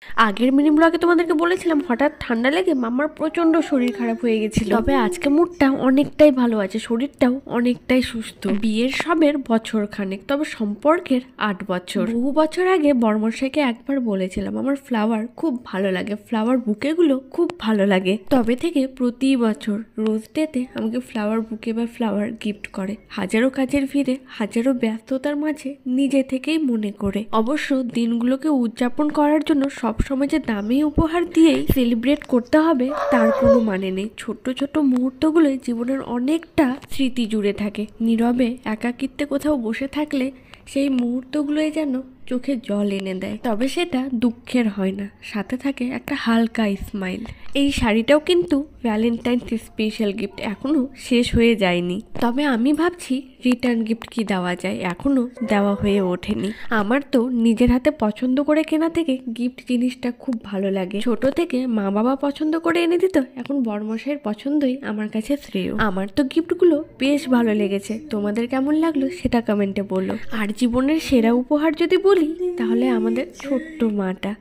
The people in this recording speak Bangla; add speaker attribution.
Speaker 1: আগের মিনি ব্লগে তোমাদেরকে বলেছিলাম হঠাৎ ঠান্ডা লেগে মামার প্রচন্ড শরীর খারাপ হয়ে গেছিল, তবে আজকে মুডটা অনেকটাই ভালো আছে, শরীরটাও অনেকটাই সুস্থ। বিয়ের সবের বছর খানেক, তবে সম্পর্কের 8 বছর। বহু বছর আগে বর্মশাইকে একবার বলেছিলাম আমার ফ্লাওয়ার খুব ভালো লাগে, ফ্লাওয়ার বুকেগুলো খুব ভালো লাগে। তবে থেকে প্রতি বছর রোজ ডেতে আমাকে ফ্লাওয়ার বুকে বা ফ্লাওয়ার গিফট করে, হাজারো কাজের ভিড়ে হাজারো ব্যস্ততার মাঝে নিজে থেকেই মনে করে। অবশ্য দিনগুলোকে উদযাপন করার জন্য সবসময় যে দামি উপহার দিয়েই সেলিব্রেট করতে হবে তার কোনো মানে নেই। ছোট্ট ছোট্ট মুহূর্তগুলোই জীবনের অনেকটা স্মৃতি জুড়ে থাকে। নীরবে একাকিত্বে কোথাও বসে থাকলে সেই মুহূর্তগুলোই যেন চোখে জল এনে দেয়, তবে সেটা দুঃখের হয় না, সাথে থাকে একটা হালকা স্মাইল। এই শাড়িটাও কিন্তু ভ্যালেন্টাইন্স স্পেশাল গিফট, এখনো শেষ হয়ে যায়নি, তবে আমি ভাবছি রিটার্ন গিফট কি দেওয়া যায়, এখনো দেওয়া হয়ে ওঠেনি। আমার তো নিজের হাতে পছন্দ করে কেনা থেকে গিফট জিনিসটা খুব ভালো লাগে। ছোট থেকে মা বাবা পছন্দ করে এনে দিত, এখন বড়মশাইয়ের পছন্দই আমার কাছে শ্রেয়। আমার তো গিফটগুলো বেশ ভালো লেগেছে, তোমাদের কেমন লাগলো সেটা কমেন্টে বলো। আর জীবনের সেরা উপহার যদি বলি তাহলে আমাদের ছোট্ট মাটা।